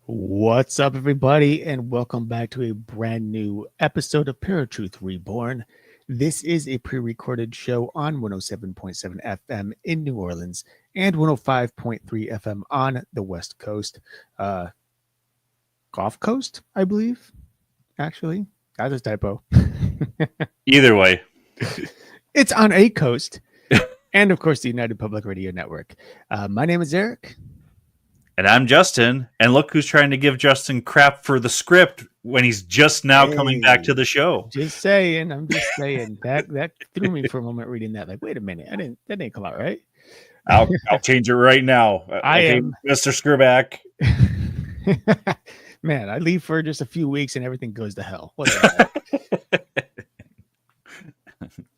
What's up, everybody, and welcome back to a brand new episode of ParaTruth Reborn. This is a pre-recorded show on 107.7 FM in New Orleans and 105.3 FM on the West Coast. Gulf Coast, I believe, actually. That's a typo. Either way. It's on a coast. And, of course, the United Public Radio Network. My name is Eric. And I'm Justin. And look who's trying to give Justin crap for the script when he's just now coming back to the show. Just saying. I'm just saying. That threw me for a moment reading that. Like, wait a minute. That didn't come out right. I'll change it right now. I am Mr. Scriback. Man, I leave for just a few weeks and everything goes to hell. What the heck?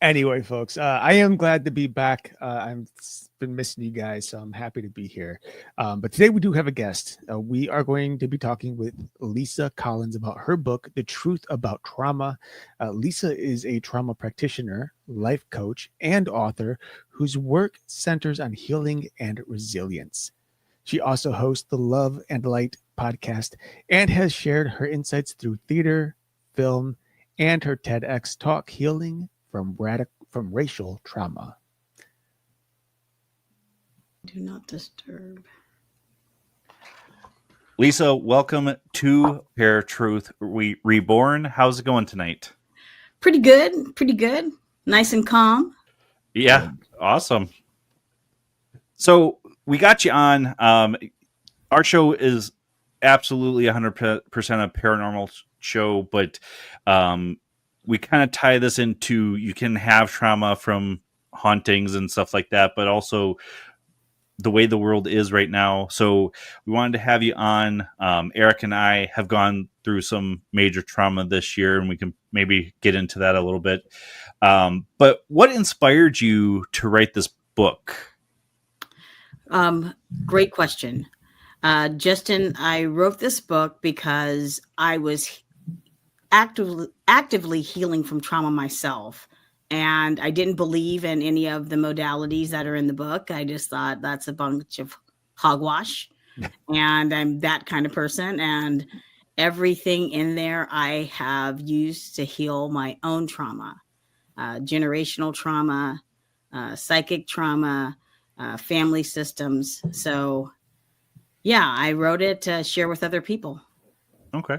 Anyway, folks, I am glad to be back. I've been missing you guys, so I'm happy to be here. But today we do have a guest. We are going to be talking with Lisa Collins about her book, The Truth About Trauma. Lisa is a trauma practitioner, life coach, and author whose work centers on healing and resilience. She also hosts the Love and Light podcast and has shared her insights through theater, film, and her TEDx Talk, Healing from Racial Trauma. Do not disturb. Lisa, welcome to ParaTruth Reborn. How's it going tonight? Pretty good. Nice and calm. Yeah, awesome. So we got you on. Our show is absolutely 100% a paranormal show, but we kind of tie this into you can have trauma from hauntings and stuff like that, but also the way the world is right now. So we wanted to have you on. Eric and I have gone through some major trauma this year, and we can maybe get into that a little bit. But what inspired you to write this book? Great question. Justin, I wrote this book because I was actively healing from trauma myself. And I didn't believe in any of the modalities that are in the book. I just thought that's a bunch of hogwash. And I'm that kind of person. And everything in there I have used to heal my own trauma, generational trauma, psychic trauma, family systems. So, yeah, I wrote it to share with other people. Okay.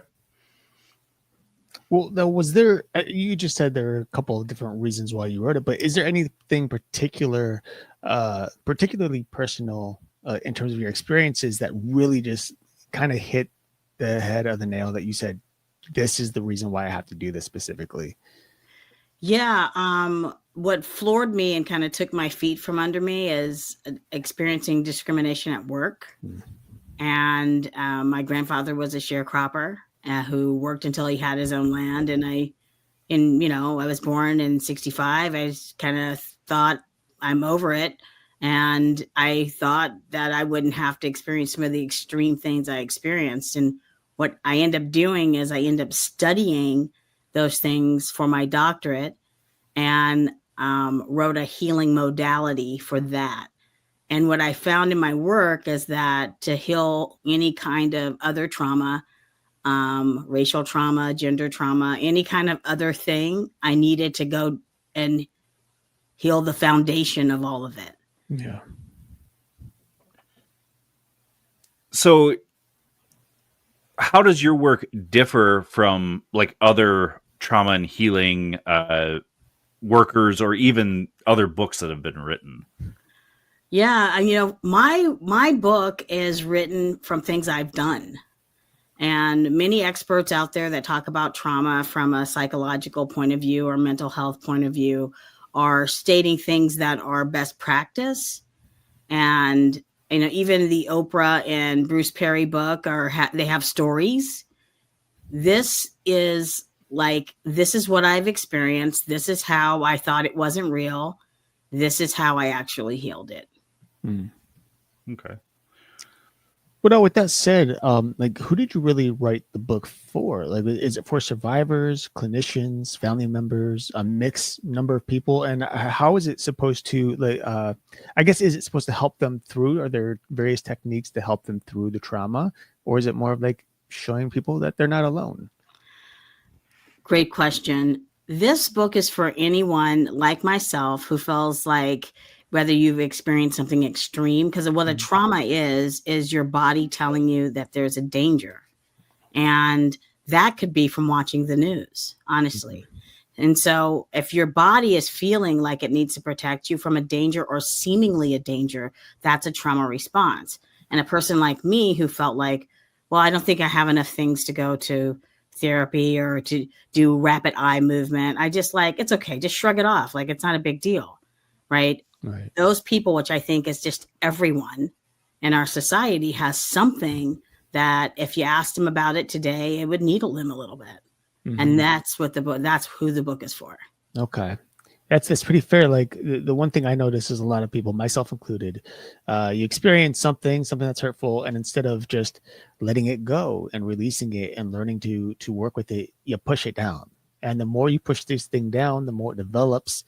Well, now, was there, you just said there are a couple of different reasons why you wrote it, but is there anything particularly personal in terms of your experiences that really just kind of hit the head of the nail that you said, this is the reason why I have to do this specifically? Yeah. What floored me and kind of took my feet from under me is experiencing discrimination at work. And my grandfather was a sharecropper who worked until he had his own land. And I was born in 1965. I kind of thought I'm over it. And I thought that I wouldn't have to experience some of the extreme things I experienced. And what I end up doing is I end up studying those things for my doctorate and wrote a healing modality for that. And what I found in my work is that to heal any kind of other trauma, racial trauma, gender trauma, any kind of other thing, I needed to go and heal the foundation of all of it. Yeah. So how does your work differ from like other trauma and healing workers or even other books that have been written? Yeah, my book is written from things I've done. And many experts out there that talk about trauma from a psychological point of view or mental health point of view are stating things that are best practice. And, even the Oprah and Bruce Perry book they have stories. This is what I've experienced. This is how I thought it wasn't real. This is how I actually healed it. Okay. Well, no, with that said, like, who did you really write the book for? Like, is it for survivors, clinicians, family members, a mixed number of people? And how is it supposed to, like, I guess, is it supposed to help them through? Are there various techniques to help them through the trauma? Or is it more of like showing people that they're not alone? Great question. This book is for anyone like myself who feels like whether you've experienced something extreme, because what a trauma is your body telling you that there's a danger. And that could be from watching the news, honestly. And so if your body is feeling like it needs to protect you from a danger or seemingly a danger, that's a trauma response. And a person like me who felt like, well, I don't think I have enough things to go to therapy or to do rapid eye movement. I just like, it's okay. Just shrug it off. Like, it's not a big deal. Right. Right. Those people, which I think is just everyone in our society, has something that if you asked them about it today, it would needle them a little bit. And that's what that's who the book is for. Okay. That's pretty fair. Like, the one thing I notice is a lot of people, myself included, you experience something that's hurtful, and instead of just letting it go and releasing it and learning to work with it, you push it down. And the more you push this thing down, the more it develops,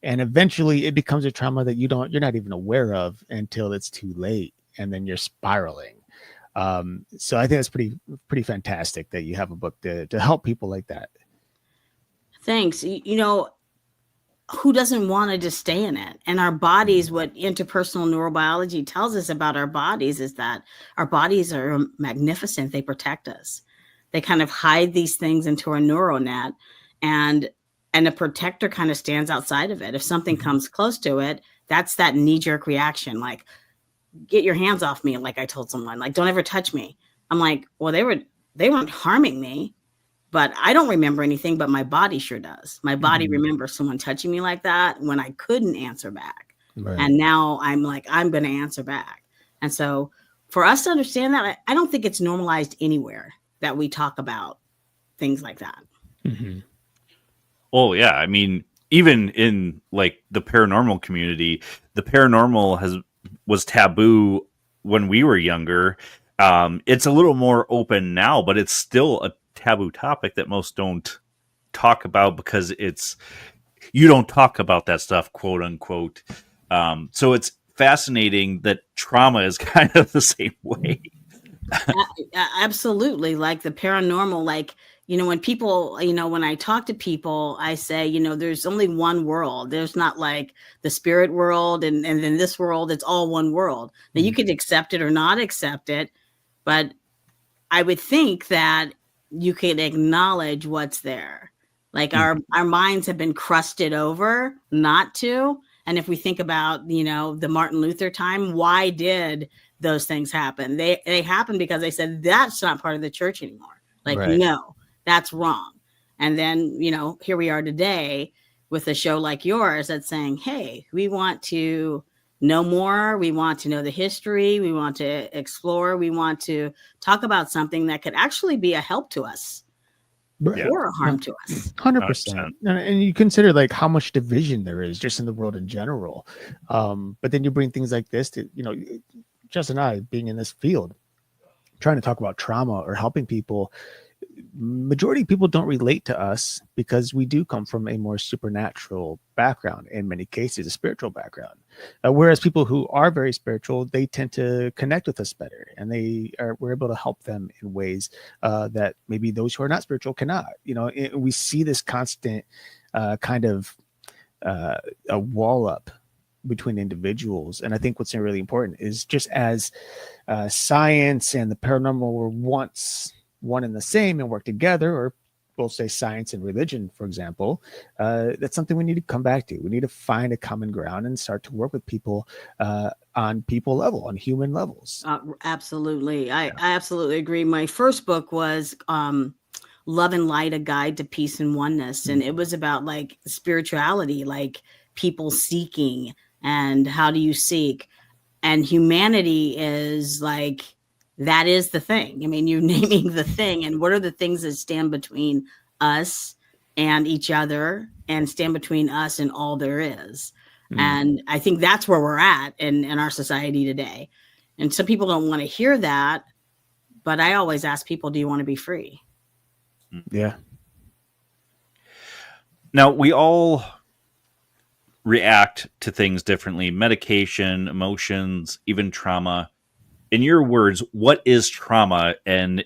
and eventually it becomes a trauma that you're not even aware of until it's too late, and then you're spiraling. So I think it's pretty fantastic that you have a book to help people like that. Thanks. You know, who doesn't want to just stay in it? And our bodies, what interpersonal neurobiology tells us about our bodies is that our bodies are magnificent. They protect us. They kind of hide these things into our neural net, and a protector kind of stands outside of it. If something comes close to it, that's that knee-jerk reaction, like, get your hands off me. Like, I told someone, like, don't ever touch me. I'm like, well, they weren't harming me, but I don't remember anything, but my body sure does. My body remembers someone touching me like that when I couldn't answer back. Right. And now I'm like, I'm going to answer back. And so for us to understand that, I don't think it's normalized anywhere that we talk about things like that. Mm-hmm. Oh, yeah. I mean, even in like the paranormal community, the paranormal was taboo when we were younger. It's a little more open now, but it's still a taboo topic that most don't talk about because you don't talk about that stuff, quote unquote. So it's fascinating that trauma is kind of the same way. Absolutely. Like the paranormal, like, you know, when people, you know, when I talk to people, I say, you know, there's only one world. There's not like the spirit world and then this world. It's all one world. Now you could accept it or not accept it, but I would think that you could acknowledge what's there. Like our minds have been crusted over not to. And if we think about, you know, the Martin Luther time, why did those things happen? They happened because they said that's not part of the church anymore. Like, right. No, that's wrong. And then, you know, here we are today with a show like yours that's saying, hey, we want to know more. We want to know the history. We want to explore. We want to talk about something that could actually be a help to us. Right. Or a harm to us. 100%. And you consider like how much division there is just in the world in general. But then you bring things like this to, you know, Jess and I being in this field, trying to talk about trauma or helping people. Majority of people don't relate to us because we do come from a more supernatural background, in many cases, a spiritual background. Whereas people who are very spiritual, they tend to connect with us better, and we're able to help them in ways that maybe those who are not spiritual cannot. You know, we see this constant kind of a wall up between individuals. And I think what's really important is just as science and the paranormal were once one and the same and work together, or we'll say science and religion, for example, that's something we need to come back to. We need to find a common ground and start to work with people on people level, on human levels. Absolutely. I absolutely agree. My first book was Love and Light, A Guide to Peace and Oneness. And it was about like spirituality, like people seeking and how do you seek? And humanity is like, that is the thing. I mean, you're naming the thing. And what are the things that stand between us and each other and stand between us and all there is? And I think that's where we're at in our society today. And some people don't want to hear that, but I always ask people, do you want to be free? Yeah. Now, we all react to things differently. Medication, emotions, even trauma. In your words, what is trauma, and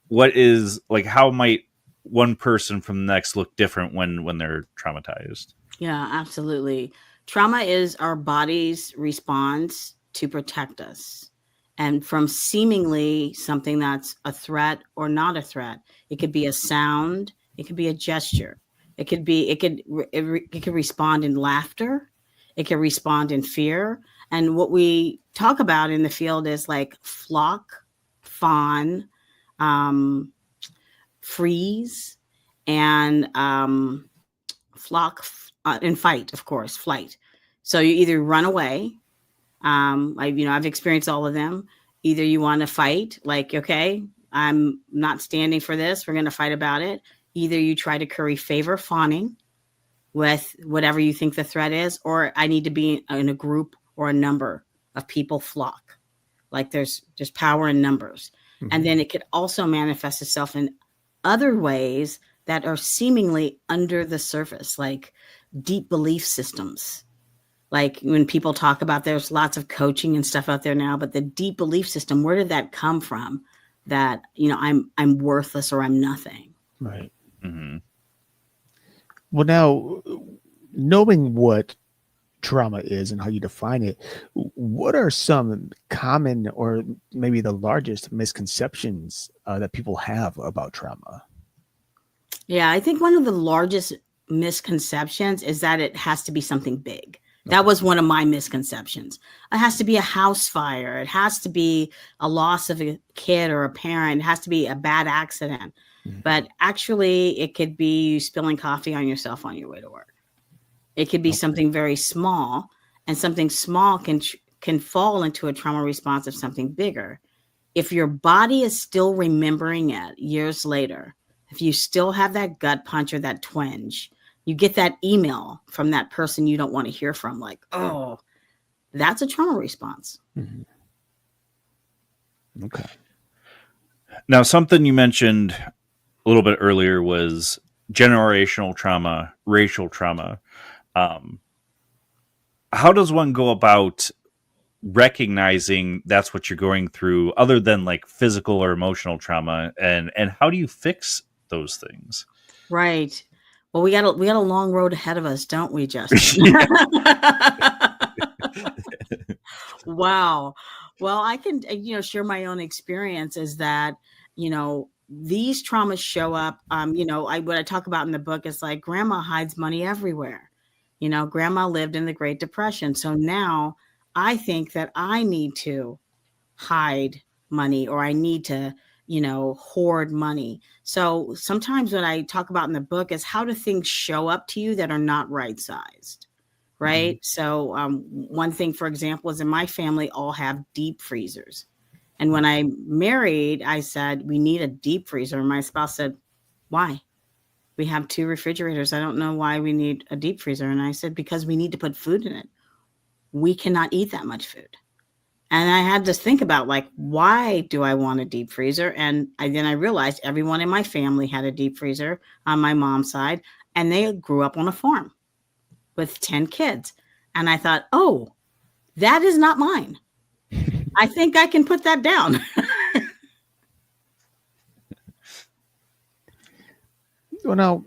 what is, like, how might one person from the next look different when they're traumatized? Yeah, absolutely. Trauma is our body's response to protect us, and from seemingly something that's a threat or not a threat. It could be a sound, it could be a gesture, it could respond in laughter, it could respond in fear. And what we talk about in the field is like flock, fawn, freeze, and flock and fight, of course, flight. So you either run away. I've experienced all of them. Either you want to fight, like, okay, I'm not standing for this, we're going to fight about it. Either you try to curry favor, fawning with whatever you think the threat is, or I need to be in a group or a number of people, flock. Like there's power in numbers. Mm-hmm. And then it could also manifest itself in other ways that are seemingly under the surface, like deep belief systems. Like when people talk about, there's lots of coaching and stuff out there now, but the deep belief system, where did that come from? That, I'm worthless or I'm nothing. Right. Mm-hmm. Well, now, knowing what trauma is and how you define it, what are some common or maybe the largest misconceptions that people have about trauma? Yeah, I think one of the largest misconceptions is that it has to be something big. That was one of my misconceptions. It has to be a house fire. It has to be a loss of a kid or a parent. It has to be a bad accident. Mm-hmm. But actually, it could be you spilling coffee on yourself on your way to work. It could be something very small, and something small can fall into a trauma response of something bigger. If your body is still remembering it years later, if you still have that gut punch or that twinge, you get that email from that person you don't want to hear from, like, oh, that's a trauma response. Mm-hmm. Okay. Now, something you mentioned a little bit earlier was generational trauma, racial trauma. How does one go about recognizing that's what you're going through, other than like physical or emotional trauma, and how do you fix those things? Right. Well, we got a long road ahead of us, don't we, Justin? Wow. Well, I can, share my own experience is that, these traumas show up. What I talk about in the book is like grandma hides money everywhere. Grandma lived in the Great Depression. So now I think that I need to hide money, or I need to, hoard money. So sometimes what I talk about in the book is how do things show up to you that are not right-sized, right? Mm-hmm. So one thing, for example, is in my family all have deep freezers. And when I married, I said, we need a deep freezer. And my spouse said, why? We have 2 refrigerators. I don't know why we need a deep freezer. And I said, because we need to put food in it. We cannot eat that much food. And I had to think about, like, why do I want a deep freezer? And then I realized everyone in my family had a deep freezer on my mom's side, and they grew up on a farm with 10 kids. And I thought, oh, that is not mine. I think I can put that down. Well, now,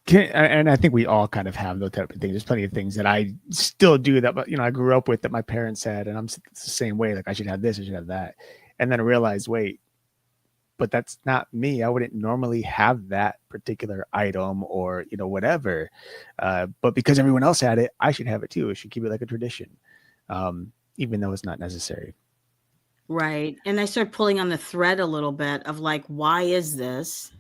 and I think we all kind of have those type of things. There's plenty of things that I still do that, but I grew up with that my parents had, and I'm the same way. Like I should have this, I should have that, and then I realized, wait, but that's not me. I wouldn't normally have that particular item or whatever, but because everyone else had it, I should have it too. I should keep it like a tradition, even though it's not necessary. Right, and I started pulling on the thread a little bit of like, why is this?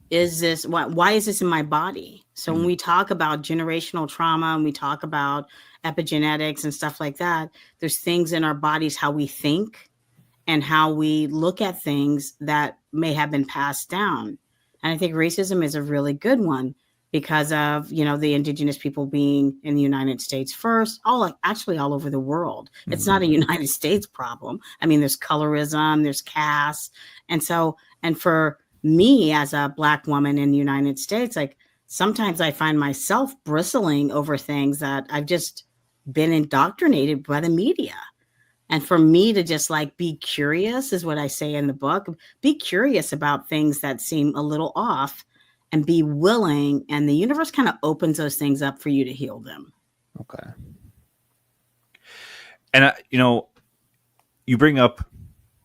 Why is this in my body? So when we talk about generational trauma and we talk about epigenetics and stuff like that, there's things in our bodies, how we think and how we look at things that may have been passed down. And I think racism is a really good one. because of, the indigenous people being in the United States first, actually all over the world. It's not a United States problem. I mean, there's colorism, there's caste. And for me as a Black woman in the United States, like sometimes I find myself bristling over things that I've just been indoctrinated by the media. And for me to just like be curious is what I say in the book. Be curious about things that seem a little off and be willing. And the universe kind of opens those things up for you to heal them. Okay. And, you bring up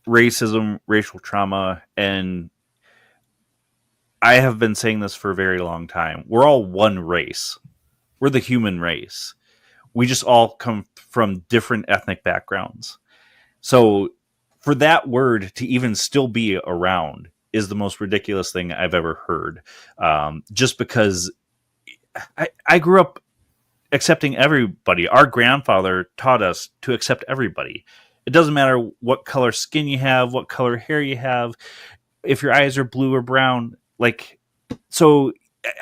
racism, racial trauma, and I have been saying this for a very long time. We're all one race. We're the human race. We just all come from different ethnic backgrounds. So for that word to even still be around is the most ridiculous thing I've ever heard. Just because I grew up accepting everybody. Our grandfather taught us to accept everybody. It doesn't matter what color skin you have, what color hair you have, if your eyes are blue or brown. So,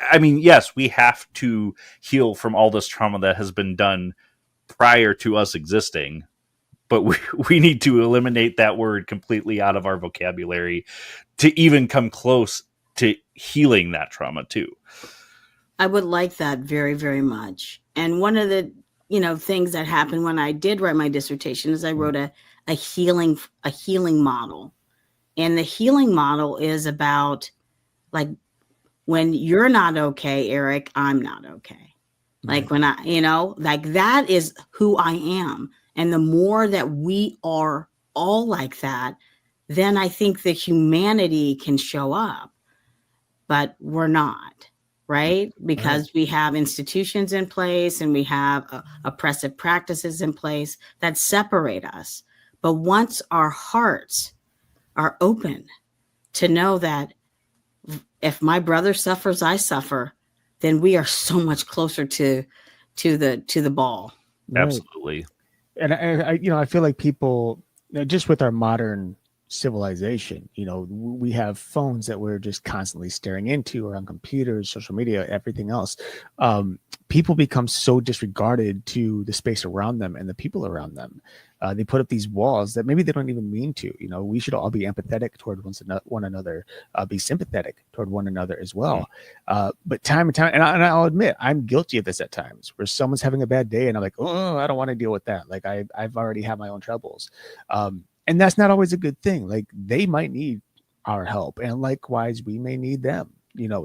I mean, yes, we have to heal from all this trauma that has been done prior to us existing, but we need to eliminate that word completely out of our vocabulary to even come close to healing that trauma too. I would like that very, very much. And one of the, things that happened when I did write my dissertation is I wrote a healing model. And the healing model is about like, when you're not okay, Eric, I'm not okay. Like when like that is who I am. And the more that we are all like that, then I think the humanity can show up, but we're not, right? Because we have institutions in place and we have oppressive practices in place that separate us. But once our hearts are open to know that if my brother suffers, I suffer, then we are so much closer to the ball. Right. Absolutely. And I feel like people, just with our modern civilization, we have phones that we're just constantly staring into, or on computers, social media, everything else. People become so disregarded to the space around them and the people around them. They put up these walls that maybe they don't even mean to. We should all be empathetic toward one another, be sympathetic toward one another as well. But time and time, and I'll admit, I'm guilty of this at times, where someone's having a bad day and I'm like, oh, I don't want to deal with that. Like I've already had my own troubles. And that's not always a good thing. Like they might need our help, and likewise we may need them,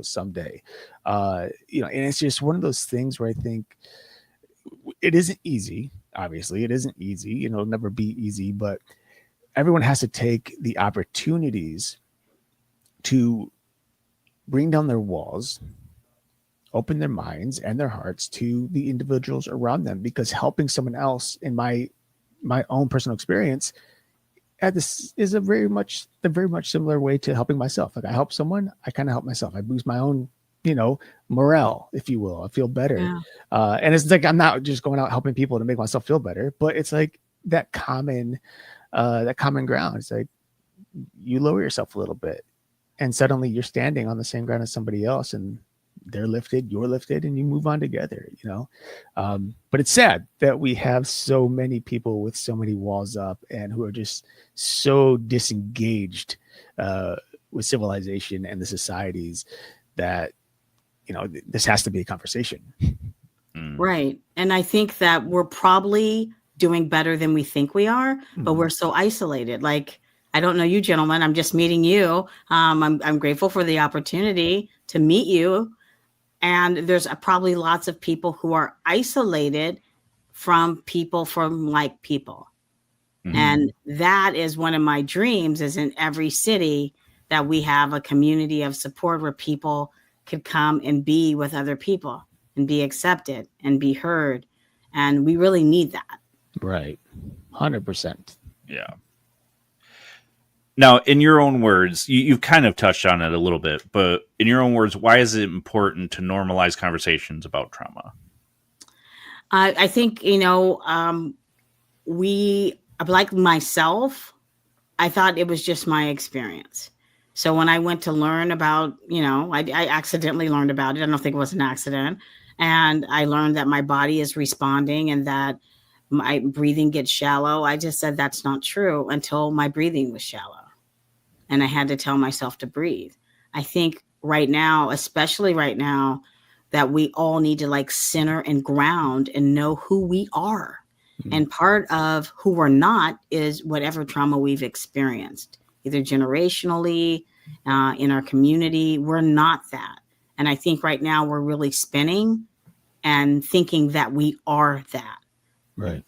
someday. And it's just one of those things where I think it isn't easy. Obviously, it isn't easy. It'll never be easy, but everyone has to take the opportunities to bring down their walls, open their minds and their hearts to the individuals around them, because helping someone else, in my own personal experience, this is a very much similar way to helping myself. Like I help someone, I kind of help myself. I boost my own, morale, if you will. I feel better. Yeah. And it's like, I'm not just going out helping people to make myself feel better, but it's like that common ground. It's like you lower yourself a little bit and suddenly you're standing on the same ground as somebody else, and they're lifted, you're lifted, and you move on together, but it's sad that we have so many people with so many walls up and who are just so disengaged with civilization and the societies that, this has to be a conversation. Right. And I think that we're probably doing better than we think we are, but we're so isolated. Like, I don't know you gentlemen, I'm just meeting you. I'm grateful for the opportunity to meet you. And there's probably lots of people who are isolated from people from like people. Mm-hmm. And that is one of my dreams, is in every city that we have a community of support where people could come and be with other people and be accepted and be heard. And we really need that. Right. 100%. Yeah. Now, in your own words, you've kind of touched on it a little bit, but in your own words, why is it important to normalize conversations about trauma? I think, like myself, I thought it was just my experience. So when I went to learn about, I accidentally learned about it. I don't think it was an accident. And I learned that my body is responding and that my breathing gets shallow. I just said that's not true until my breathing was shallow. And I had to tell myself to breathe. I think right now, especially right now, that we all need to like center and ground and know who we are. Mm-hmm. And part of who we're not is whatever trauma we've experienced, either generationally, in our community. We're not that. And I think right now we're really spinning and thinking that we are that. Right.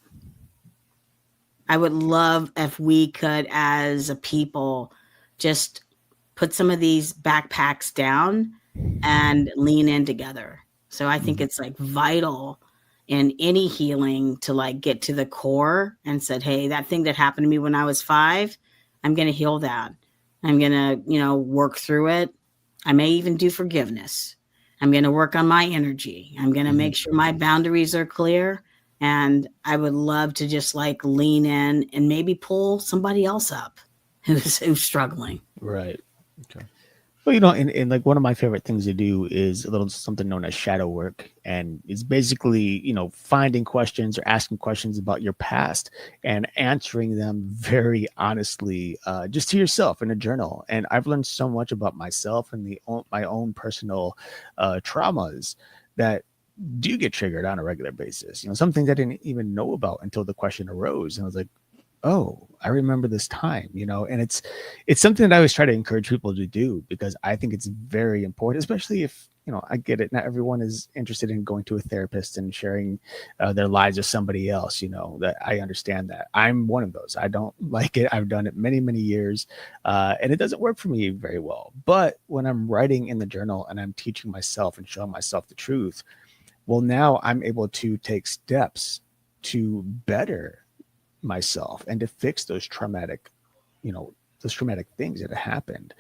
I would love if we could, as a people, just put some of these backpacks down and lean in together. So I think it's like vital in any healing to like get to the core and said, hey, that thing that happened to me when I was 5, I'm going to heal that. I'm going to, work through it. I may even do forgiveness. I'm going to work on my energy. I'm going to make sure my boundaries are clear. And I would love to just like lean in and maybe pull somebody else up who's struggling. Right. Okay. Well, and like one of my favorite things to do is a little something known as shadow work. And it's basically, finding questions or asking questions about your past and answering them very honestly, just to yourself in a journal. And I've learned so much about myself and my own personal traumas that do get triggered on a regular basis. Some things I didn't even know about until the question arose. And I was like, oh, I remember this time, and it's something that I always try to encourage people to do because I think it's very important, especially if, I get it. Not everyone is interested in going to a therapist and sharing their lives with somebody else, that I understand that. I'm one of those. I don't like it. I've done it many, many years and it doesn't work for me very well. But when I'm writing in the journal and I'm teaching myself and showing myself the truth, well, now I'm able to take steps to better myself and to fix those traumatic things that have happened.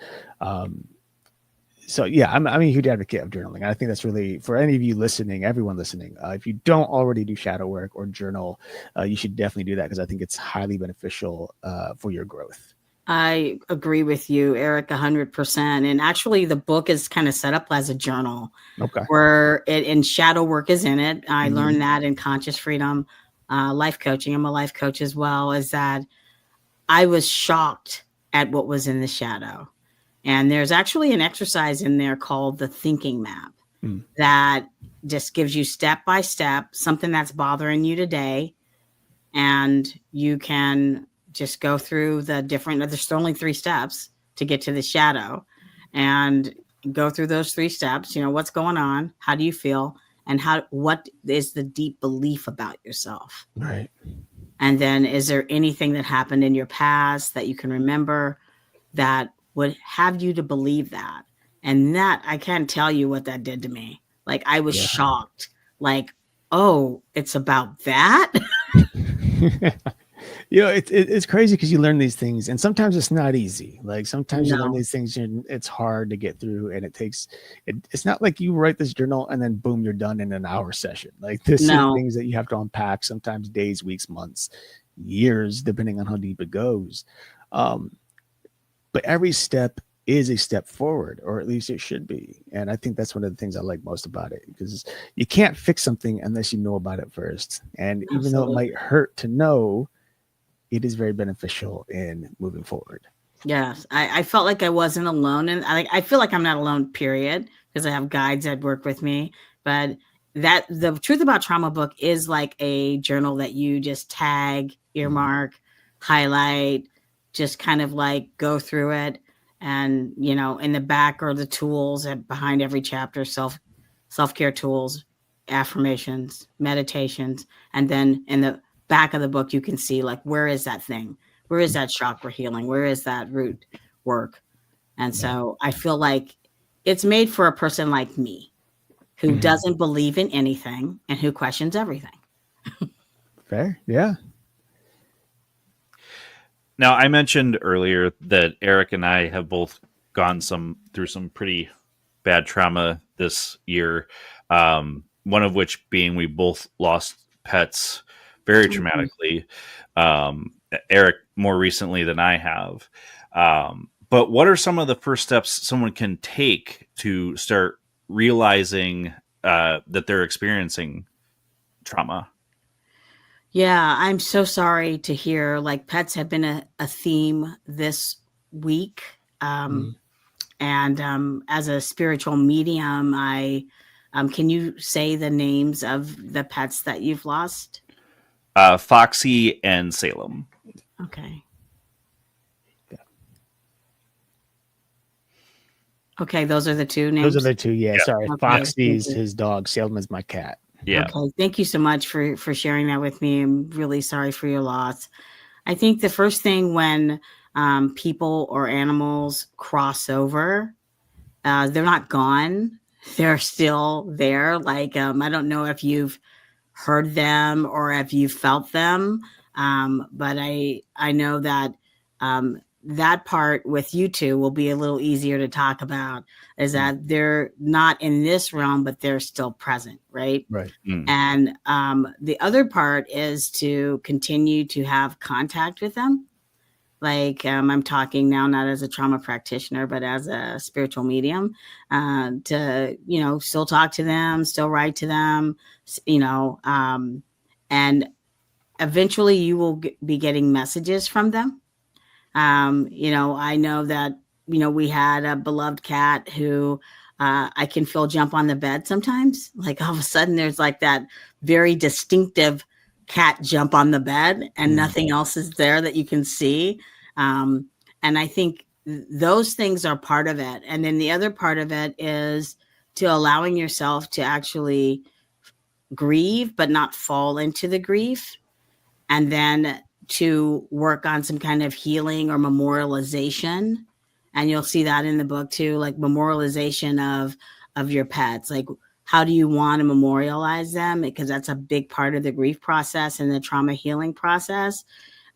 So yeah, I'm a huge advocate of journaling. I think that's really, for any of you listening, everyone listening, if you don't already do shadow work or journal, you should definitely do that because I think it's highly beneficial for your growth. I agree with you, Eric, 100%. And actually the book is kind of set up as a journal. Okay. Where and shadow work is in it. I learned that in Conscious Freedom life coaching. I'm a life coach as well. Is that I was shocked at what was in the shadow. And there's actually an exercise in there called the thinking map that just gives you step by step something that's bothering you today. And you can just go through there's only 3 steps to get to the shadow and go through those 3 steps. What's going on? How do you feel? And what is the deep belief about yourself? Right. And then is there anything that happened in your past that you can remember that would have you to believe that? And that, I can't tell you what that did to me. Like, I was shocked. Like, oh, it's about that? It's crazy because you learn these things and sometimes it's not easy. Like sometimes you learn these things and it's hard to get through and it's not like you write this journal and then boom, you're done in an hour session. Like this are things that you have to unpack, sometimes days, weeks, months, years, depending on how deep it goes. But every step is a step forward, or at least it should be. And I think that's one of the things I like most about it, because you can't fix something unless you know about it first. And even though it might hurt to know, it is very beneficial in moving forward. Yes, I felt like I wasn't alone, and I feel like I'm not alone, period, because I have guides that work with me. But that the Truth About Trauma book is like a journal that you just tag, earmark, highlight, just kind of like go through it. And, you know, in the back are the tools behind every chapter, self-care tools, affirmations, meditations. And then in the back of the book, you can see like, where is that thing? Where is that chakra healing? Where is that root work? And so I feel like it's made for a person like me who doesn't believe in anything and who questions everything. Fair. Yeah. Now, I mentioned earlier that Eric and I have both gone through some pretty bad trauma this year. One of which being we both lost pets very traumatically. Eric more recently than I have. But what are some of the first steps someone can take to start realizing that they're experiencing trauma? Yeah, I'm so sorry to hear. Like, pets have been a theme this week. Mhm. And as a spiritual medium, can you say the names of the pets that you've lost? Foxy and Salem. Okay. Okay, those are the two names. Those are the two. Yeah, sorry. Okay, Foxy's thank you. his dog. Salem is my cat. Yeah. Okay, thank you so much for sharing that with me. I'm really sorry for your loss. I think the first thing when people or animals cross over, they're not gone. They're still there. Like, I don't know if you've heard them or if you felt them, but I know that that part with you two will be a little easier to talk about, is that they're not in this realm, but they're still present, right? Right. And the other part is to continue to have contact with them. Like, I'm talking now not as a trauma practitioner, but as a spiritual medium, to, still talk to them, still write to them, and eventually you will be getting messages from them. I know that, we had a beloved cat who I can feel jump on the bed sometimes. Like, all of a sudden there's like that very distinctive cat jump on the bed and nothing else is there that you can see. And I think those things are part of it. And then the other part of it is to allowing yourself to actually grieve, but not fall into the grief. And then to work on some kind of healing or memorialization. And you'll see that in the book too, like memorialization of your pets. Like, how do you want to memorialize them? Because that's a big part of the grief process and the trauma healing process.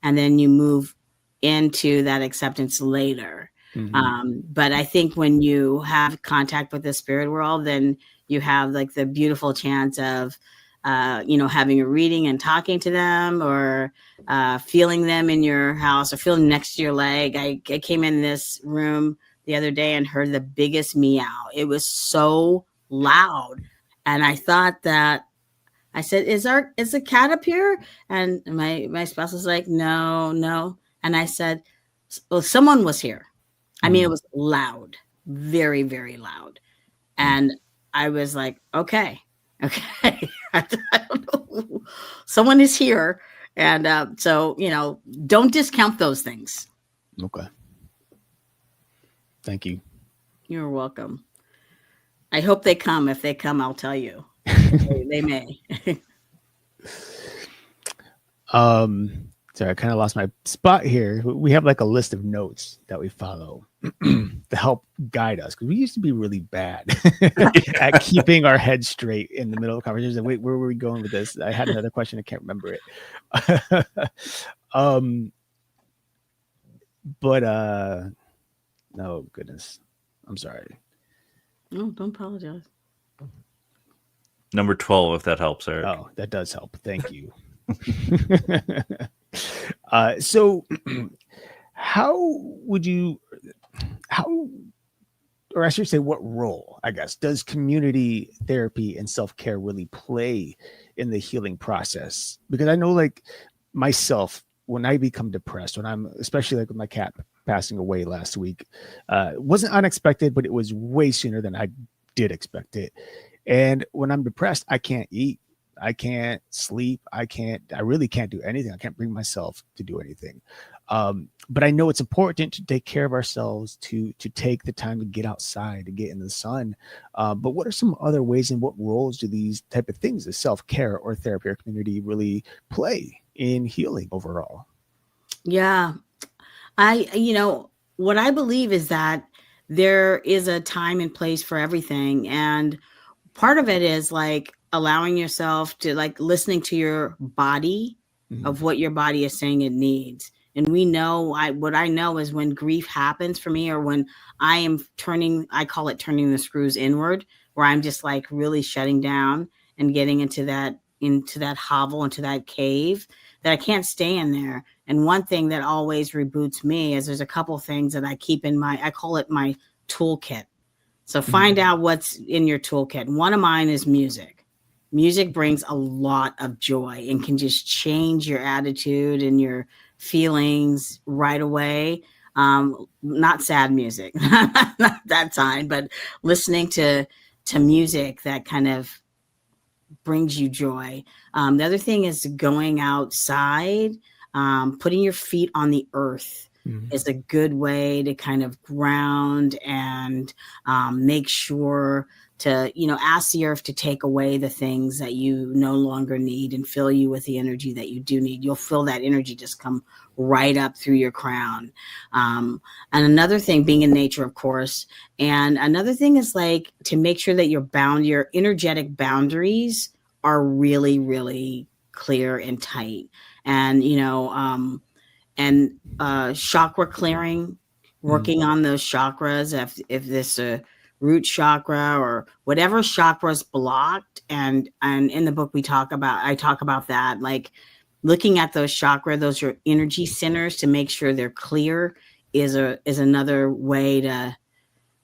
And then you move into that acceptance later. But I think when you have contact with the spirit world, then you have like the beautiful chance of having a reading and talking to them, or feeling them in your house, or feeling next to your leg. I came in this room the other day and heard the biggest meow. It was so loud. And I thought that, I said, is a cat up here? And my spouse was like, no. And I said, well, someone was here. I mean, it was loud, very, very loud. And I was like, okay. I don't know. Someone is here. And so, don't discount those things. Okay. Thank you. You're welcome. I hope they come. If they come, I'll tell you. They may. Sorry, I kind of lost my spot here. We have like a list of notes that we follow to help guide us, because we used to be really bad at keeping our heads straight in the middle of conversations. Wait, where were we going with this? I had another question. I can't remember it. No, goodness. I'm sorry. No, don't apologize. Number 12, if that helps, Eric. Oh, that does help. Thank you. So or I should say, what role, I guess, does community therapy and self-care really play in the healing process? Because I know, like myself, when I become depressed, when I'm, especially like with my cat passing away last week, it wasn't unexpected, but it was way sooner than I did expect it. And when I'm depressed, I can't eat. I can't sleep. I really can't do anything. I can't bring myself to do anything. But I know it's important to take care of ourselves, to take the time to get outside, to get in the sun. But what are some other ways, and what roles do these type of things, the self-care or therapy or community, really play in healing overall? Yeah. What I believe is that there is a time and place for everything. And part of it is like allowing yourself to, like, listening to your body, of what your body is saying it needs. And we know, what I know is when grief happens for me, or when I am I call it turning the screws inward, where I'm just like really shutting down and getting into that into that hovel, into that cave, that I can't stay in there. And one thing that always reboots me is there's a couple things that I keep in I call it my toolkit. So find out what's in your toolkit. One of mine is music. Music brings a lot of joy and can just change your attitude and your feelings right away. Not sad music, not that kind, but listening to music that kind of brings you joy. The other thing is going outside, putting your feet on the earth is a good way to kind of ground and make sure to, ask the earth to take away the things that you no longer need and fill you with the energy that you do need. You'll feel that energy just come right up through your crown. And another thing, being in nature, of course. And another thing is like to make sure that your energetic boundaries are really, really clear and tight. And, chakra clearing, working on those chakras. If this root chakra or whatever chakra is blocked, and in the book I talk about that, like looking at those chakras, those are energy centers, to make sure they're clear is another way to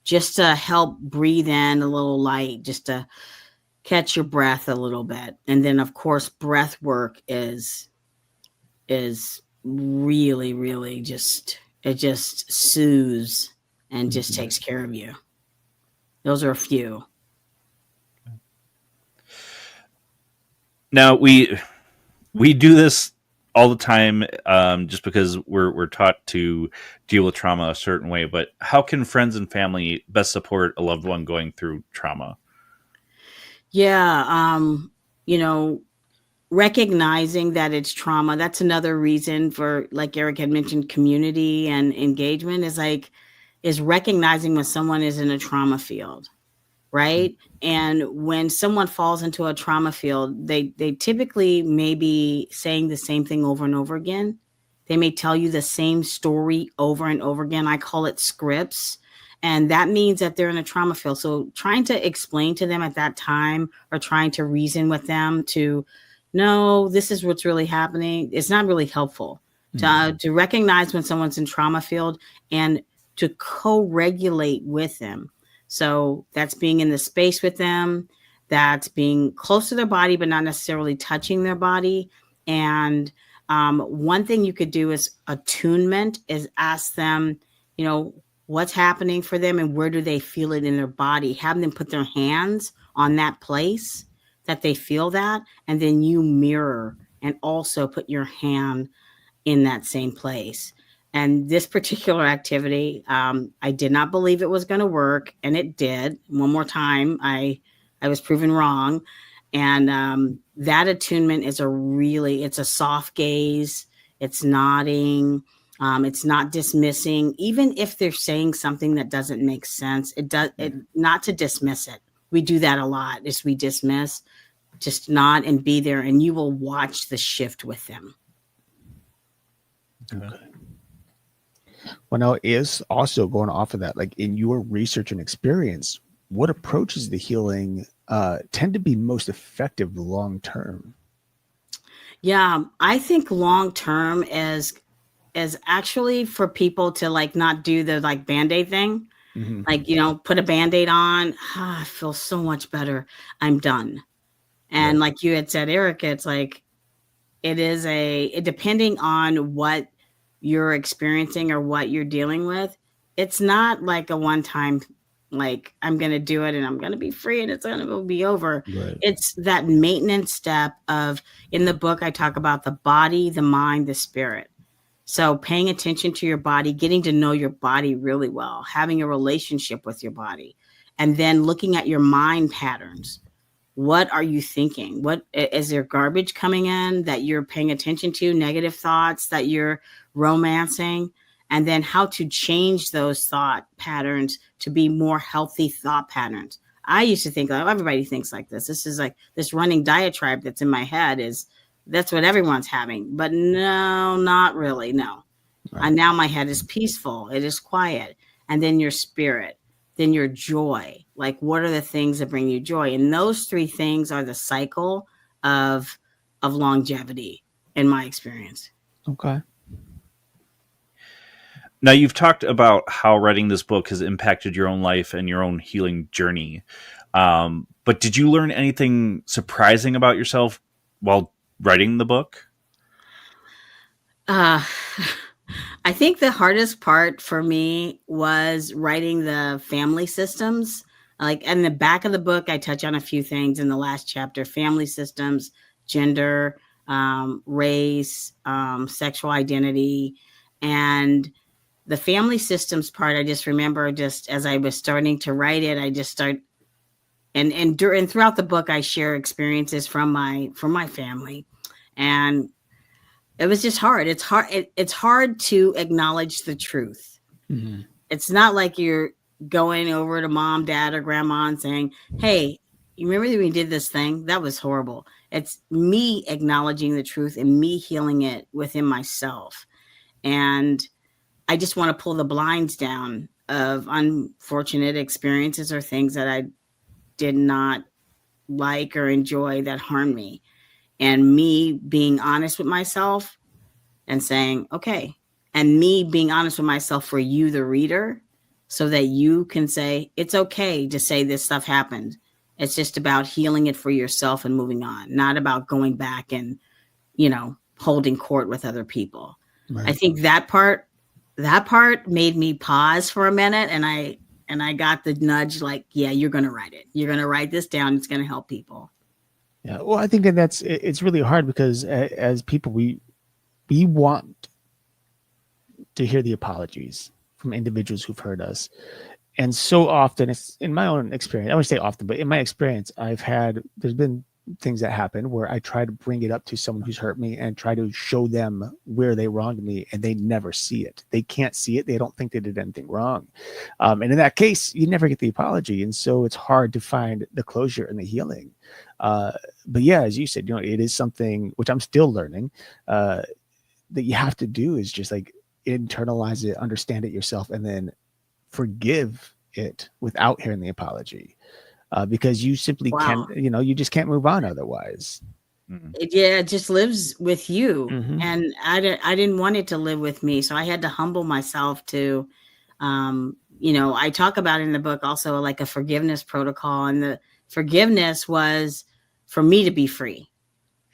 just to help breathe in a little light, just to catch your breath a little bit. And then of course breath work is really, really just soothes and just takes care of you. Those are a few. Now we do this all the time, just because we're taught to deal with trauma a certain way. But how can friends and family best support a loved one going through trauma? Yeah, recognizing that it's trauma. That's another reason for, like Eric had mentioned, community and engagement is recognizing when someone is in a trauma field, right? And when someone falls into a trauma field, they typically may be saying the same thing over and over again. They may tell you the same story over and over again. I call it scripts. And that means that they're in a trauma field. So trying to explain to them at that time, or trying to reason with them to, no, this is what's really happening, it's not really helpful. To recognize when someone's in trauma field and to co-regulate with them. So that's being in the space with them, that's being close to their body, but not necessarily touching their body. And one thing you could do is attunement, is ask them, what's happening for them and where do they feel it in their body. Have them put their hands on that place that they feel that, and then you mirror and also put your hand in that same place. And this particular activity, I did not believe it was going to work, and it did. One more time, I was proven wrong. And that attunement is it's a soft gaze. It's nodding. It's not dismissing, even if they're saying something that doesn't make sense. Not to dismiss it. We do that a lot. Is we dismiss, just nod and be there, and you will watch the shift with them. Okay. Well, now is also going off of that, like in your research and experience, what approaches to healing tend to be most effective long term? Yeah, I think long term is actually for people to like not do the like Band-Aid thing. Like, put a Band-Aid on. I feel so much better. I'm done. And like you had said, Eric, it's like, depending on what you're experiencing or what you're dealing with, it's not like a one-time, like, I'm going to do it and I'm going to be free and it's going to be over. Right. It's that maintenance step of, in the book, I talk about the body, the mind, the spirit. So paying attention to your body, getting to know your body really well, having a relationship with your body, and then looking at your mind patterns. What are you thinking? What is there garbage coming in that you're paying attention to, negative thoughts that you're romancing? And then how to change those thought patterns to be more healthy thought patterns. I used to think, like, everybody thinks like this. This is like this running diatribe that's in my head that's what everyone's having. But no, not really. No. Right. And now my head is peaceful. It is quiet. And then your spirit, then your joy. Like, what are the things that bring you joy? And those three things are the cycle of longevity in my experience. Okay. Now, you've talked about how writing this book has impacted your own life and your own healing journey. But did you learn anything surprising about yourself while writing the book? I think the hardest part for me was writing the family systems. Like in the back of the book, I touch on a few things in the last chapter: family systems, gender, race, sexual identity, and the family systems part. I just remember, just as I was starting to write it, I just start and throughout the book, I share experiences from my family, and it was just hard. It's hard to acknowledge the truth. Mm-hmm. It's not like you're going over to mom, dad, or grandma and saying, "Hey, you remember when we did this thing? That was horrible." It's me acknowledging the truth and me healing it within myself. And I just want to pull the blinds down of unfortunate experiences or things that I did not like or enjoy that harmed me. And me being honest with myself and saying, okay, and me being honest with myself for you, the reader, so that you can say, it's okay to say this stuff happened. It's just about healing it for yourself and moving on, not about going back and, holding court with other people. Right. I think that part made me pause for a minute, and I got the nudge, like, yeah, you're going to write it. You're going to write this down. It's going to help people. Yeah. Well, I think that it's really hard because as people, we want to hear the apologies from individuals who've hurt us. And so often, it's in my own experience, I wouldn't say often, but in my experience, there's been things that happen where I try to bring it up to someone who's hurt me and try to show them where they wronged me, and they never see it. They can't see it. They don't think they did anything wrong. And in that case, you never get the apology. And so it's hard to find the closure and the healing. But yeah, as you said, it is something which I'm still learning, that you have to do is just like internalize it, understand it yourself, and then forgive it without hearing the apology. Because you simply can't, you just can't move on otherwise. Mm-hmm. It just lives with you. Mm-hmm. And I didn't want it to live with me. So I had to humble myself to, I talk about in the book also like a forgiveness protocol. And the forgiveness was for me to be free.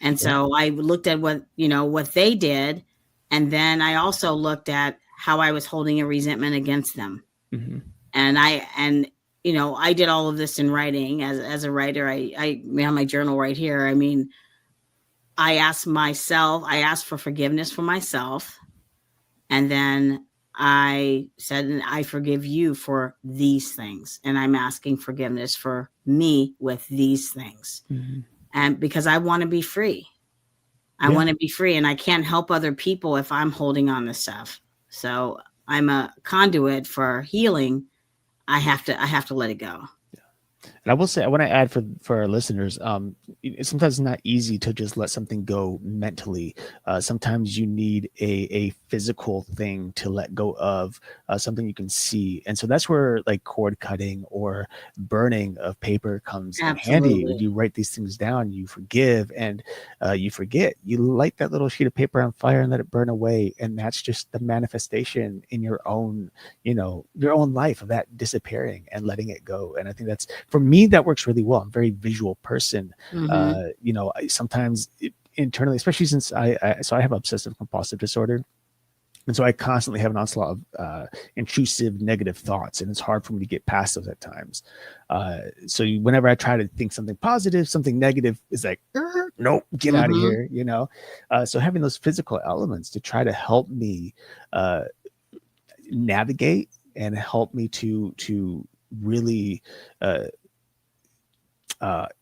And so I looked at what they did. And then I also looked at how I was holding a resentment against them. Mm-hmm. And I did all of this in writing as a writer. I have my journal right here. I mean, I asked for forgiveness for myself. And then I said, I forgive you for these things. And I'm asking forgiveness for me with these things. Mm-hmm. And because I want to be free. I want to be free, and I can't help other people if I'm holding on to stuff. So I'm a conduit for healing. I have to let it go. And I will say, I want to add for our listeners, sometimes it's not easy to just let something go mentally. Sometimes you need a physical thing to let go of, something you can see. And so that's where like cord cutting or burning of paper comes in handy. When you write these things down, you forgive and you forget. You light that little sheet of paper on fire and let it burn away. And that's just the manifestation in your own life of that disappearing and letting it go. And I think that's, for me, that works really well. I'm a very visual person. Mm-hmm. Sometimes internally, especially since I have obsessive compulsive disorder. And so I constantly have an onslaught of intrusive negative thoughts, and it's hard for me to get past those at times. So whenever I try to think something positive, something negative is like, nope, get out of here, So having those physical elements to try to help me navigate and help me to really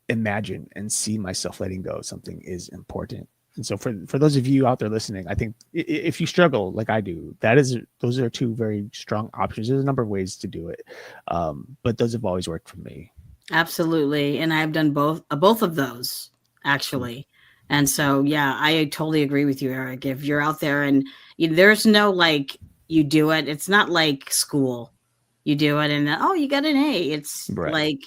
imagine and see myself letting go of something is important. And so for those of you out there listening, I think if you struggle like I do, those are two very strong options. There's a number of ways to do it, but those have always worked for me. Absolutely, and I've done both of those actually. And so yeah, I totally agree with you, Eric. If you're out there and there's no like you do it, it's not like school. You do it and you got an A. It's right. Like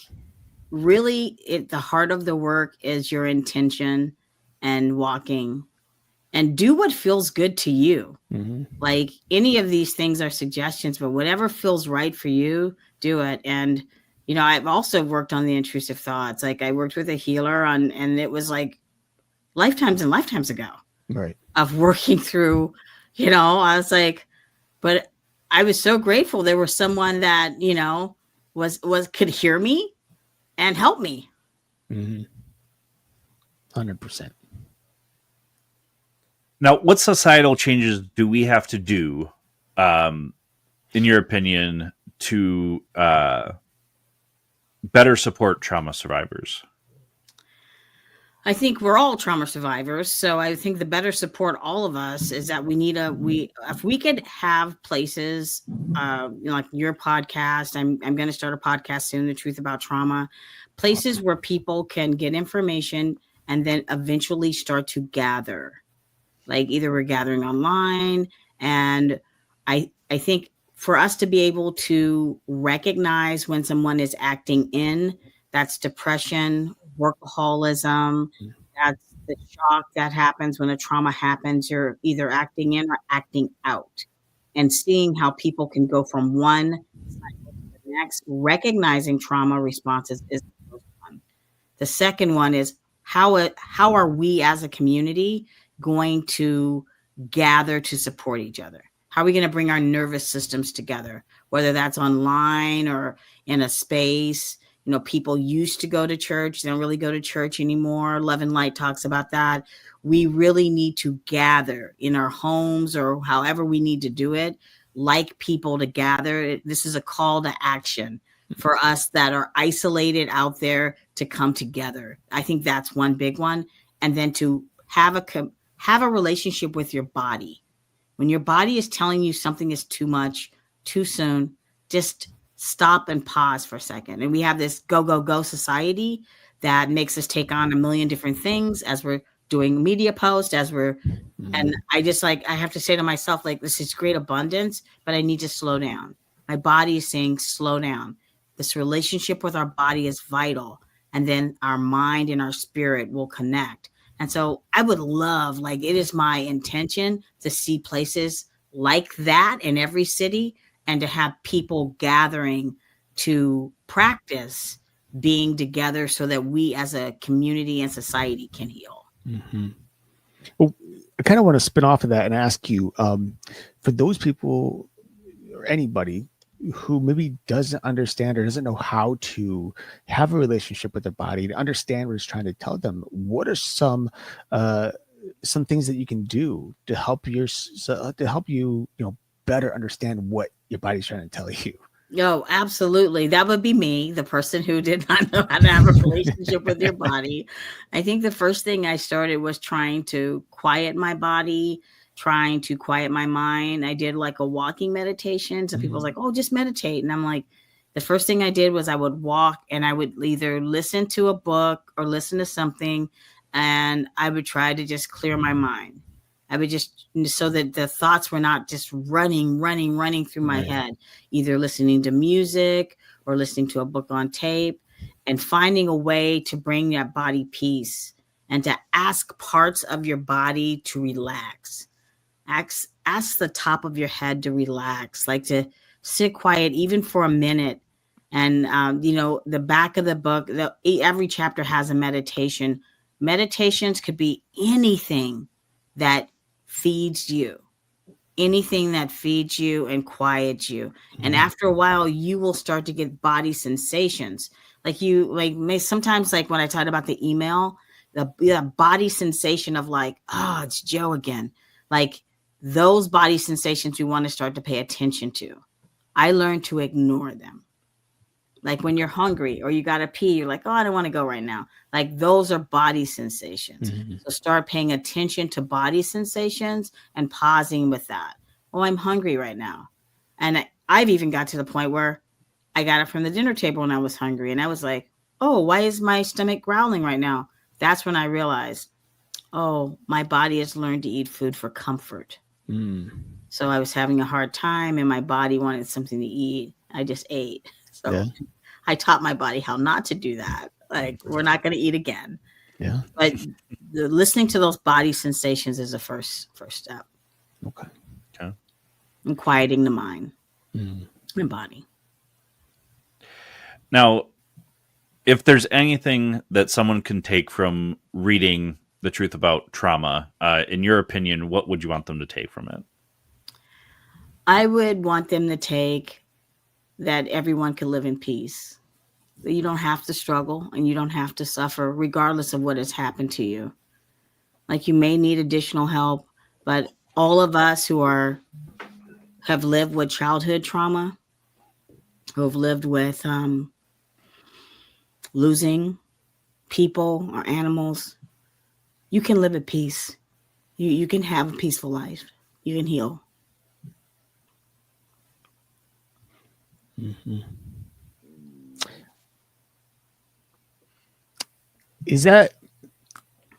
really the heart of the work is your intention and walking, and do what feels good to you. Mm-hmm. Like any of these things are suggestions, but whatever feels right for you, do it. And, you know, I've also worked on the intrusive thoughts. Like I worked with a healer and it was like lifetimes and lifetimes ago Right. of working through, you know, I was like, but I was so grateful there was someone that, you know, could hear me and help me. 100%. Now, what societal changes do we have to do, in your opinion, to better support trauma survivors? I think we're all trauma survivors. So I think the better support all of us is that if we could have places, you know, like your podcast, I'm going to start a podcast soon, The Truth About Trauma, places where people can get information and then eventually start to gather. Like either we're gathering online, and I think for us to be able to recognize when someone is acting in, that's depression, workaholism, that's the shock that happens when a trauma happens. You're either acting in or acting out, and seeing how people can go from one cycle to the next. Recognizing trauma responses is the first one. The second one is how are we as a community going to gather to support each other? How are we going to bring our nervous systems together, whether that's online or in a space? You know, people used to go to church. They don't really go to church anymore. Love and Light talks about that. We really need to gather in our homes or however we need to do it, like people to gather. This is a call to action for us that are isolated out there to come together. I think that's one big one. And then to have a relationship with your body. When your body is telling you something is too much, too soon, just stop and pause for a second. And we have this go, go, go society that makes us take on a million different things as we're doing media posts, and I have to say to myself, like, this is great abundance, but I need to slow down. My body is saying, slow down. This relationship with our body is vital. And then our mind and our spirit will connect. And so I would love, like, it is my intention to see places like that in every city and to have people gathering to practice being together so that we as a community and society can heal. Mm-hmm. Well, I kind of want to spin off of that and ask you, for those people or anybody who maybe doesn't understand or doesn't know how to have a relationship with their body, to understand what it's trying to tell them, what are some things that you can do to help you, you know, better understand what your body's trying to tell you? Oh, absolutely. That would be me, the person who did not know how to have a relationship with your body. I think the first thing I started was trying to quiet my body, trying to quiet my mind. I did like a walking meditation. So people was like, oh, just meditate. And I'm like, the first thing I did was I would walk and I would either listen to a book or listen to something. And I would try to just clear my mind. I would just, so that the thoughts were not just running through my head, either listening to music or listening to a book on tape, and finding a way to bring that body peace and to ask parts of your body to relax. Ask the top of your head to relax, like to sit quiet even for a minute. And, you know, the back of the book, every chapter has a meditation. Meditations could be anything that feeds you, anything that feeds you and quiets you. And after a while, you will start to get body sensations. Sometimes, like when I talked about the email, the body sensation of like, oh, it's Joe again. Like those body sensations we want to start to pay attention to. I learned to ignore them. Like when you're hungry or you got to pee, you're like, oh, I don't want to go right now. Like those are body sensations. So start paying attention to body sensations and pausing with that. Oh, I'm hungry right now. And I've even got to the point where I got it from the dinner table when I was hungry. And I was like, oh, why is my stomach growling right now? That's when I realized, oh, my body has learned to eat food for comfort. So I was having a hard time and my body wanted something to eat. I just ate. So I taught my body how not to do that. Like, we're not going to eat again. Yeah. But listening to those body sensations is the first step. Okay. And quieting the mind Mm. and body. Now, if there's anything that someone can take from reading The Truth About Trauma, in your opinion, what would you want them to take from it? I would want them to take that everyone can live in peace. That you don't have to struggle and you don't have to suffer regardless of what has happened to you. Like, you may need additional help, but all of us who have lived with childhood trauma, who have lived with losing people or animals, you can live at peace. You can have a peaceful life. You can heal. Mm-hmm.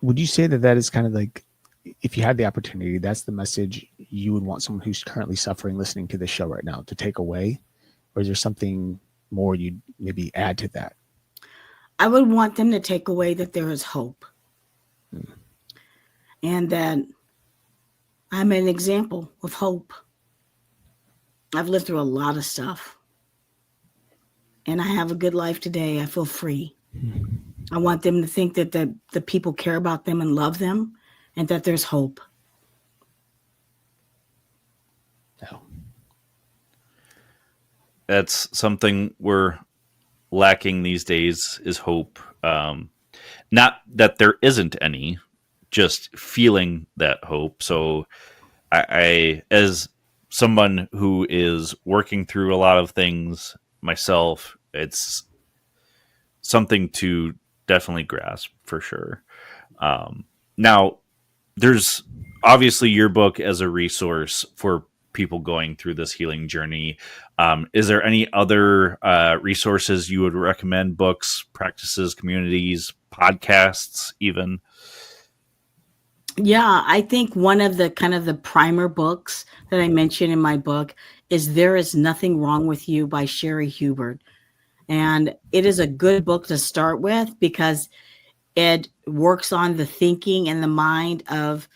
Would you say that is kind of like, if you had the opportunity, that's the message you would want someone who's currently suffering listening to this show right now to take away? Or is there something more you'd maybe add to that? I would want them to take away that there is hope. And that I'm an example of hope. I've lived through a lot of stuff. And I have a good life today. I feel free. I want them to think that the people care about them and love them, and that there's hope. No. That's something we're lacking these days, is hope. Not that there isn't any, just feeling that hope. So I as someone who is working through a lot of things myself, it's something to definitely grasp for sure. Now, there's obviously your book as a resource for people going through this healing journey. Is there any other resources you would recommend? Books, practices, communities, podcasts, even? Yeah, I think one of the kind of the primer books that I mentioned in my book is There Is Nothing Wrong with You by Sherry Hubert. And it is a good book to start with because it works on the thinking and the mind of,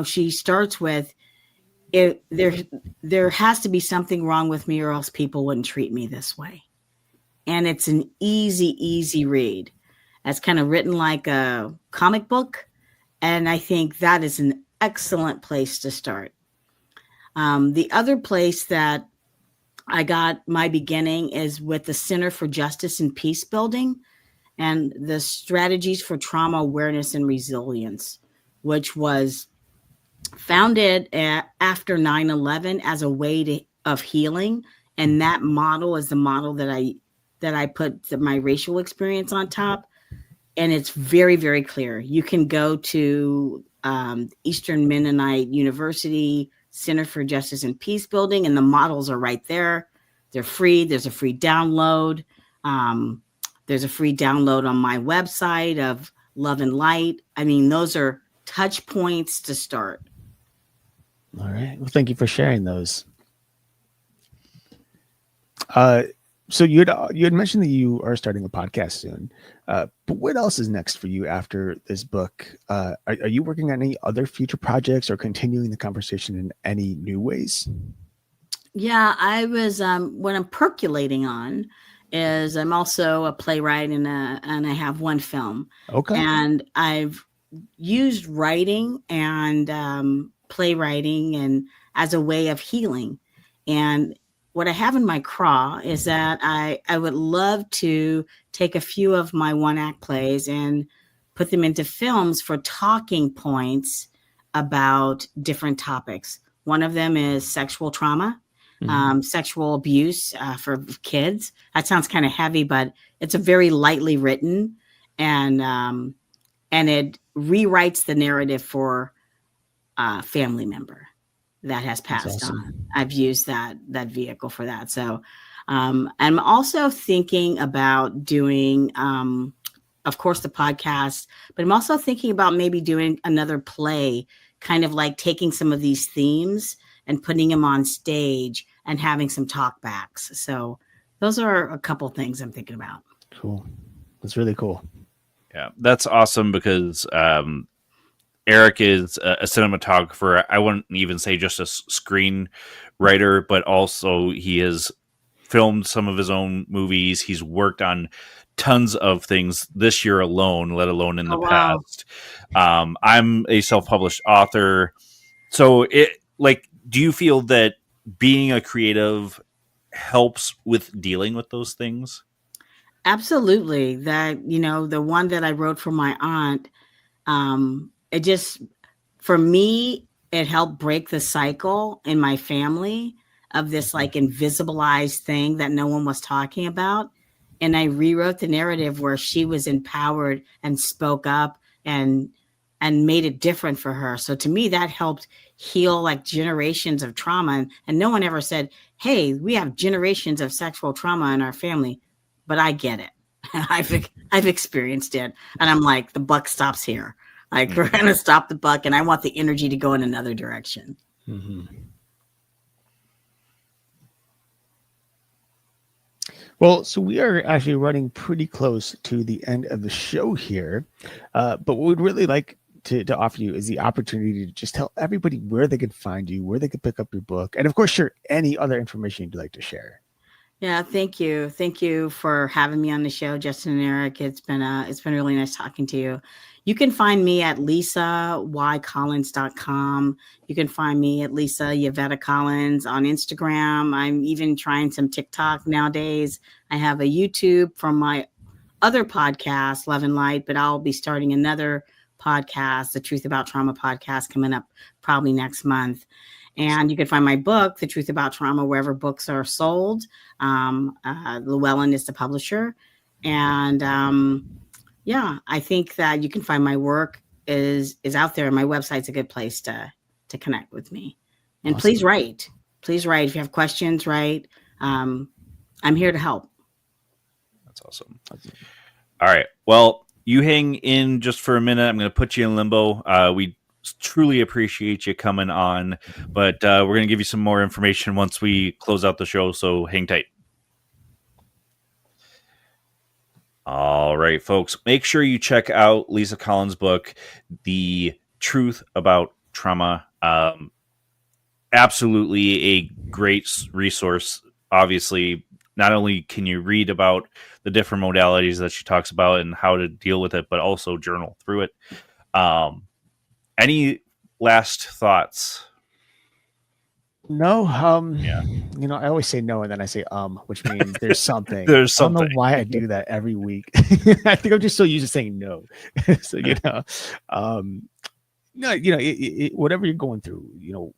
she starts with, there has to be something wrong with me or else people wouldn't treat me this way. And it's an easy read. It's kind of written like a comic book. And I think that is an excellent place to start. The other place that I got my beginning is with the Center for Justice and Peace Building and the Strategies for Trauma Awareness and Resilience, which was founded after 9/11 as a way of healing. And that model is the model that I put my racial experience on top. And it's very, very clear. You can go to Eastern Mennonite University Center for Justice and Peace Building, and the models are right there. They're free. There's a free download. There's a free download on my website of Love and Light. I mean, those are touch points to start. All right. Well, thank you for sharing those. So you had mentioned that you are starting a podcast soon, but what else is next for you after this book? Are you working on any other future projects or continuing the conversation in any new ways? Yeah, I was. What I'm percolating on is I'm also a playwright and I have one film. Okay. And I've used writing and playwriting and as a way of healing. And what I have in my craw is that I would love to take a few of my one-act plays and put them into films for talking points about different topics. One of them is sexual trauma, sexual abuse for kids. That sounds kind of heavy, but it's a very lightly written, and it rewrites the narrative for a family member that has passed on. I've used that vehicle for that. So I'm also thinking about doing, of course, the podcast, but I'm also thinking about maybe doing another play, kind of like taking some of these themes and putting them on stage and having some talk backs. So those are a couple things I'm thinking about. Cool. That's really cool. Yeah, that's awesome because Eric is a cinematographer. I wouldn't even say just a screenwriter, but also he has filmed some of his own movies. He's worked on tons of things this year alone, let alone in the past. I'm a self-published author. So do you feel that being a creative helps with dealing with those things? Absolutely. That, the one that I wrote for my aunt, it just, for me, it helped break the cycle in my family of this like invisibilized thing that no one was talking about. And I rewrote the narrative where she was empowered and spoke up and made it different for her. So to me, that helped heal like generations of trauma. And no one ever said, hey, we have generations of sexual trauma in our family, but I get it. I've experienced it. And I'm like, the buck stops here. Like, we're going to stop the buck, and I want the energy to go in another direction. Mm-hmm. Well, so we are actually running pretty close to the end of the show here. But what we'd really like to offer you is the opportunity to just tell everybody where they can find you, where they can pick up your book, and of course, share any other information you'd like to share. Yeah, thank you. Thank you for having me on the show, Justin and Eric. It's been really nice talking to you. You can find me at lisaycollins.com. You can find me at Lisa Yvetta Collins on Instagram. I'm even trying some TikTok nowadays. I have a YouTube from my other podcast, Love and Light, but I'll be starting another podcast, the Truth About Trauma podcast, coming up probably next month. And you can find my book, The Truth About Trauma, wherever books are sold. Llewellyn is the publisher. And I think that you can find my work is out there. My website's a good place to connect with me. And awesome. Please write. Please write. If you have questions, write. I'm here to help. That's awesome. All right. Well, you hang in just for a minute. I'm going to put you in limbo. We truly appreciate you coming on, but we're going to give you some more information once we close out the show, so hang tight. All right, folks, make sure you check out Lisa Collins' book, The Truth About Trauma. Absolutely a great resource. Obviously, not only can you read about the different modalities that she talks about and how to deal with it, but also journal through it. Any last thoughts? No. Yeah. I always say no, and then I say which means there's something. There's something. I don't know why I do that every week. I think I'm just so used to saying no. So whatever you're going through,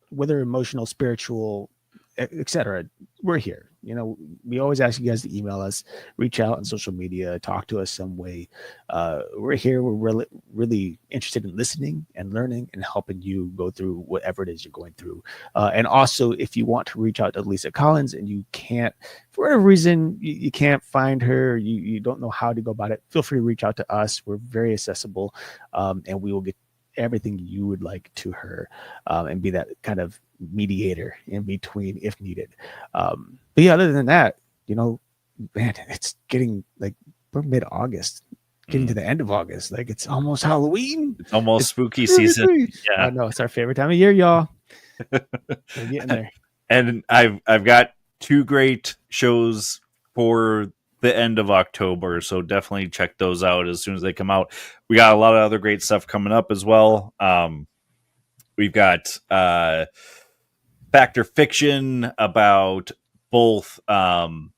whether emotional, spiritual, etc., we're here. We always ask you guys to email us, reach out on social media, talk to us some way. We're here. We're really interested in listening and learning and helping you go through whatever it is you're going through. And also, if you want to reach out to Lisa Collins and you can't, for whatever reason, you can't find her, you don't know how to go about it, feel free to reach out to us. We're very accessible, and we will get everything you would like to her, and be that kind of mediator in between if needed. But yeah, other than that, man, it's getting like we're mid-August, getting to the end of August. Like it's almost Halloween. It's almost spooky season. Yeah, I know it's our favorite time of year, y'all. We're getting there. And I've got 2 great shows for the end of October, so definitely check those out as soon as they come out. We got a lot of other great stuff coming up as well. We've got Factor Fiction about both the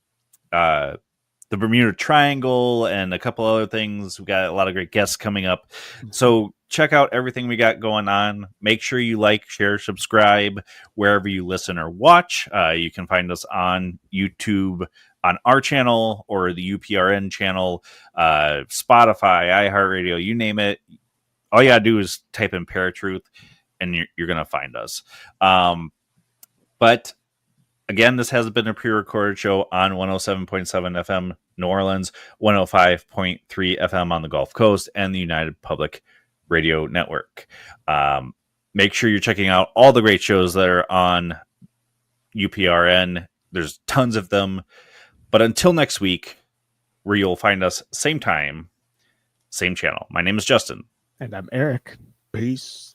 Bermuda Triangle and a couple other things. We got a lot of great guests coming up. So check out everything we got going on. Make sure you like, share, subscribe wherever you listen or watch. You can find us on YouTube on our channel or the UPRN channel, Spotify, iHeartRadio, you name it. All you gotta do is type in ParaTruth and you're gonna find us. But again, this has been a pre-recorded show on 107.7 FM New Orleans, 105.3 FM on the Gulf Coast, and the United Public Radio Network. Make sure you're checking out all the great shows that are on UPRN. There's tons of them. But until next week, where you'll find us same time, same channel. My name is Justin. And I'm Eric. Peace.